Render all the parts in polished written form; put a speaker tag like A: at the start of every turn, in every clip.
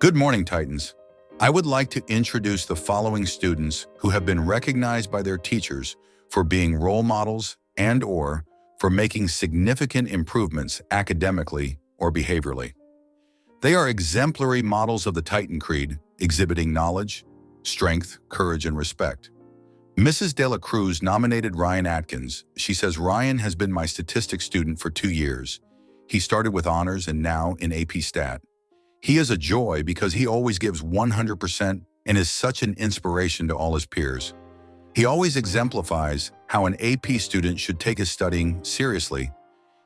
A: Good morning, Titans. I would like to introduce the following students who have been recognized by their teachers for being role models and/or for making significant improvements academically or behaviorally. They are exemplary models of the Titan Creed, exhibiting knowledge, strength, courage, and respect. Mrs. De La Cruz nominated Ryan Atkins. She says, "Ryan has been my statistics student for 2 years. He started with honors and now in AP Stat. He is a joy because he always gives 100% and is such an inspiration to all his peers. He always exemplifies how an AP student should take his studying seriously.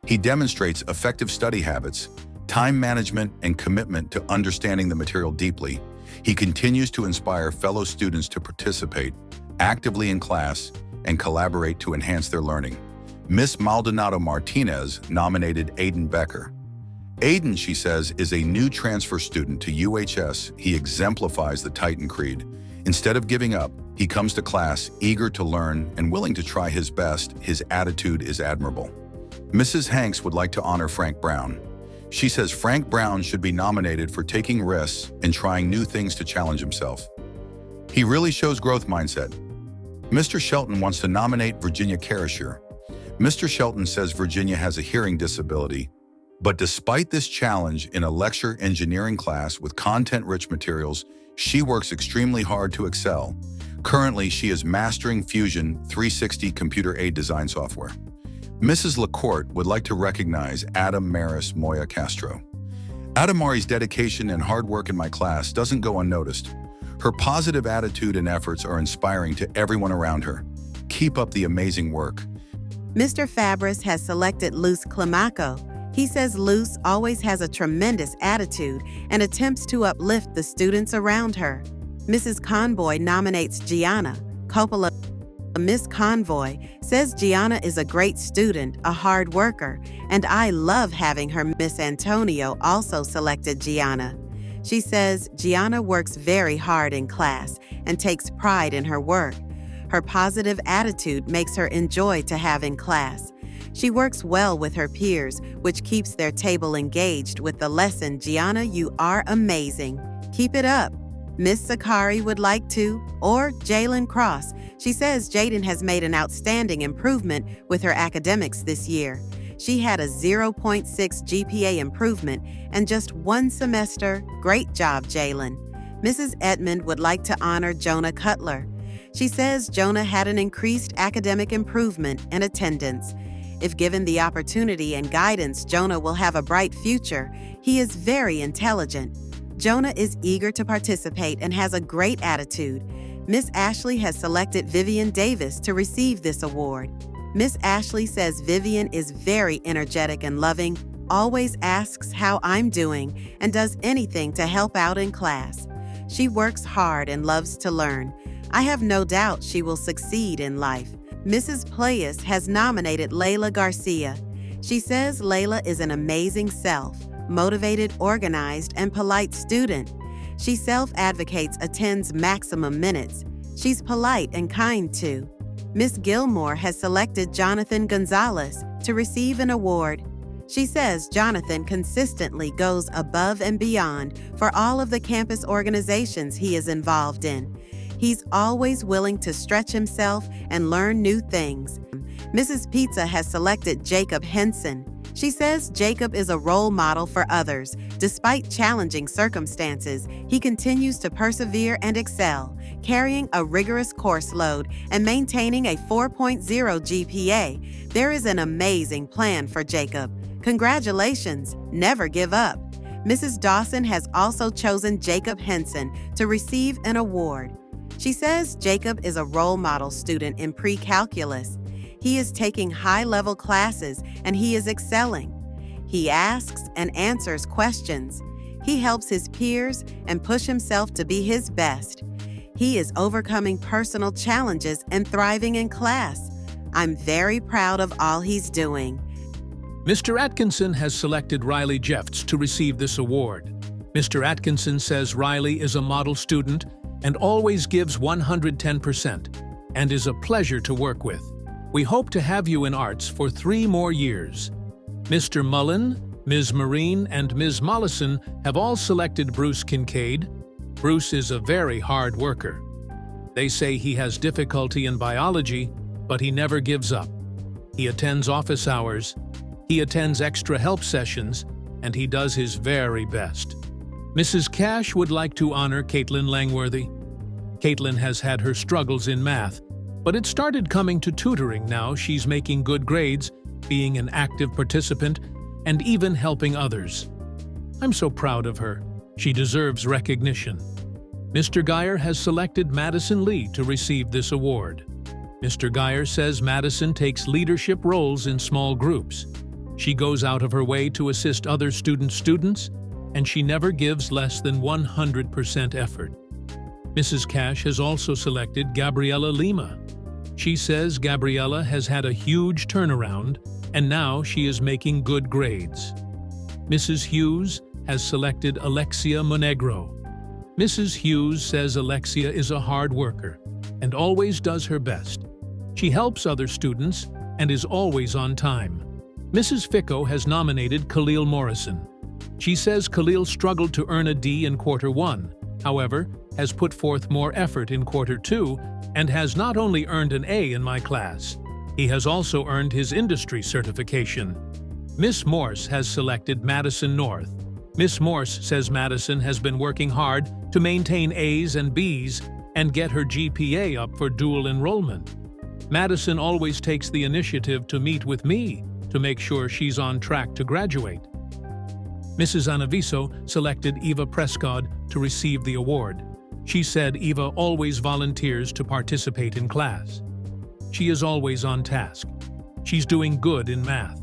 A: He demonstrates effective study habits, time management, and commitment to understanding the material deeply. He continues to inspire fellow students to participate actively in class and collaborate to enhance their learning." Miss Maldonado Martinez nominated Aiden Becker. Aiden, she says, is a new transfer student to UHS. He exemplifies the Titan Creed. Instead of giving up, he comes to class eager to learn and willing to try his best. His attitude is admirable. Mrs. Hanks would like to honor Frank Brown. She says Frank Brown should be nominated for taking risks and trying new things to challenge himself. He really shows growth mindset. Mr. Shelton wants to nominate Virginia Carasher. Mr. Shelton says Virginia has a hearing disability, but despite this challenge in a lecture engineering class with content-rich materials, she works extremely hard to excel. Currently, she is mastering Fusion 360 computer aid design software. Mrs. LaCourte would like to recognize Adam Maris Moya Castro. Adamari's dedication and hard work in my class doesn't go unnoticed. Her positive attitude and efforts are inspiring to everyone around her. Keep up the amazing work.
B: Mr. Pbis has selected Luz Climaco. He says Luz always has a tremendous attitude and attempts to uplift the students around her. Mrs. Convoy nominates Gianna. Coppola. Miss Convoy says Gianna is a great student, a hard worker, and I love having her. Miss Antonio also selected Gianna. She says Gianna works very hard in class and takes pride in her work. Her positive attitude makes her enjoy to have in class. She works well with her peers, which keeps their table engaged with the lesson. Gianna, you are amazing. Keep it up. Miss Sakari would like to, or Jalen Cross. She says Jaden has made an outstanding improvement with her academics this year. She had a 0.6 GPA improvement and just 1 semester. Great job, Jalen. Mrs. Edmond would like to honor Jonah Cutler. She says Jonah had an increased academic improvement and attendance. If given the opportunity and guidance, Jonah will have a bright future. He is very intelligent. Jonah is eager to participate and has a great attitude. Miss Ashley has selected Vivian Davis to receive this award. Miss Ashley says Vivian is very energetic and loving, always asks how I'm doing, and does anything to help out in class. She works hard and loves to learn. I have no doubt she will succeed in life. Mrs. Pbis has nominated Layla Garcia. She says Layla is an amazing motivated, organized, and polite student. She self-advocates, attends maximum minutes. She's polite and kind too. Miss Gilmore has selected Jonathan Gonzalez to receive an award. She says Jonathan consistently goes above and beyond for all of the campus organizations he is involved in. He's always willing to stretch himself and learn new things. Mrs. Pizza has selected Jacob Henson. She says Jacob is a role model for others. Despite challenging circumstances, he continues to persevere and excel, carrying a rigorous course load and maintaining a 4.0 GPA. There is an amazing plan for Jacob. Congratulations, never give up. Mrs. Dawson has also chosen Jacob Henson to receive an award. She says Jacob is a role model student in pre-calculus. He is taking high-level classes and he is excelling. He asks and answers questions. He helps his peers and push himself to be his best. He is overcoming personal challenges and thriving in class. I'm very proud of all he's doing.
C: Mr. Atkinson has selected Riley Jeffts to receive this award. Mr. Atkinson says Riley is a model student and always gives 110% and is a pleasure to work with. We hope to have you in arts for 3 more years. Mr. Mullen Ms. Marine and Ms. Mollison have all selected Bruce Kincaid. Bruce is a very hard worker. They say he has difficulty in biology, but he never gives up. He attends office hours, he attends extra help sessions, and he does his very best. Mrs. Cash would like to honor Caitlin Langworthy. Caitlin has had her struggles in math, but it started coming to tutoring now. She's making good grades, being an active participant, and even helping others. I'm so proud of her. She deserves recognition. Mr. Geyer has selected Madison Lee to receive this award. Mr. Geyer says Madison takes leadership roles in small groups. She goes out of her way to assist other students, and she never gives less than 100% effort. Mrs. Cash has also selected Gabriella Lima. She says Gabriella has had a huge turnaround, and now she is making good grades. Mrs. Hughes has selected Alexia Monegro. Mrs. Hughes says Alexia is a hard worker and always does her best. She helps other students and is always on time. Mrs. Ficco has nominated Khalil Morrison. She says Khalil struggled to earn a D in Quarter 1, however, has put forth more effort in Quarter 2 and has not only earned an A in my class, he has also earned his industry certification. Miss Morse has selected Madison North. Miss Morse says Madison has been working hard to maintain A's and B's and get her GPA up for dual enrollment. Madison always takes the initiative to meet with me to make sure she's on track to graduate. Mrs. Anaviso selected Eva Prescott to receive the award. She said Eva always volunteers to participate in class. She is always on task. She's doing good in math.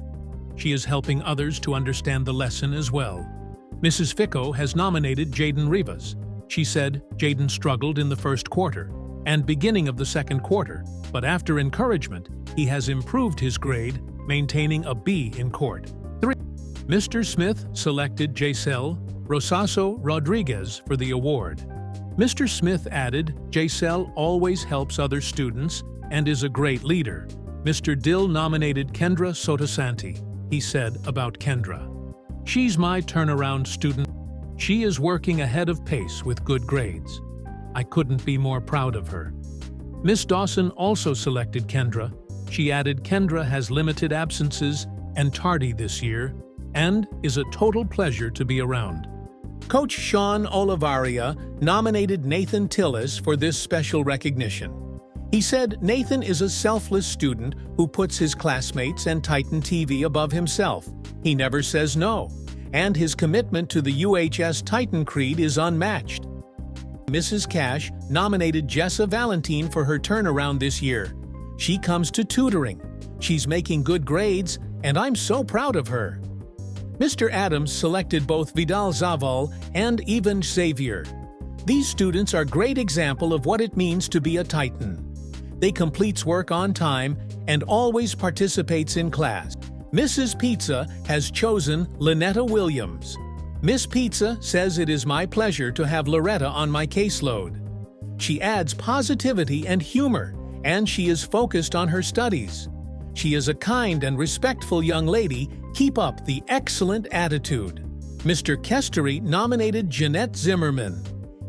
C: She is helping others to understand the lesson as well. Mrs. Ficco has nominated Jaden Rivas. She said Jaden struggled in the first quarter and beginning of the second quarter, but after encouragement, he has improved his grade, maintaining a B in court. 3. Mr. Smith selected Jaisel Rosaso Rodriguez for the award. Mr. Smith added, Jaisel always helps other students and is a great leader. Mr. Dill nominated Kendra Sotosanti. He said about Kendra, she's my turnaround student. She is working ahead of pace with good grades. I couldn't be more proud of her. Miss Dawson also selected Kendra. She added Kendra has limited absences and tardy this year and is a total pleasure to be around. Coach Sean Olivaria nominated Nathan Tillis for this special recognition. He said Nathan is a selfless student who puts his classmates and Titan TV above himself. He never says no, and his commitment to the UHS Titan Creed is unmatched. Mrs. Cash nominated Jessa Valentine for her turnaround this year. She comes to tutoring. She's making good grades, and I'm so proud of her. Mr. Adams selected both Vidal Zaval and Evan Xavier. These students are great example of what it means to be a Titan. They completes work on time and always participates in class. Mrs. Pizza has chosen Lynetta Williams. Miss Pizza says it is my pleasure to have Loretta on my caseload. She adds positivity and humor, and she is focused on her studies. She is a kind and respectful young lady. Keep up the excellent attitude. Mr. Kestery nominated Jeanette Zimmerman.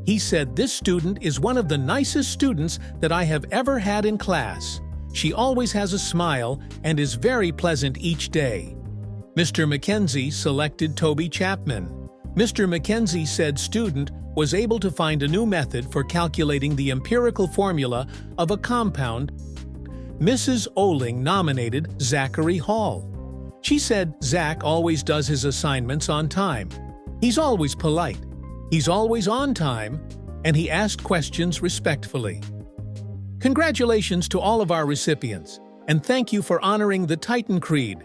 C: He said this student is one of the nicest students that I have ever had in class. She always has a smile and is very pleasant each day. Mr. McKenzie selected Toby Chapman. Mr. McKenzie said student was able to find a new method for calculating the empirical formula of a compound. Mrs. Oling nominated Zachary Hall. She said Zach always does his assignments on time. He's always polite. He's always on time, and he asked questions respectfully. Congratulations to all of our recipients, and thank you for honoring the Titan Creed.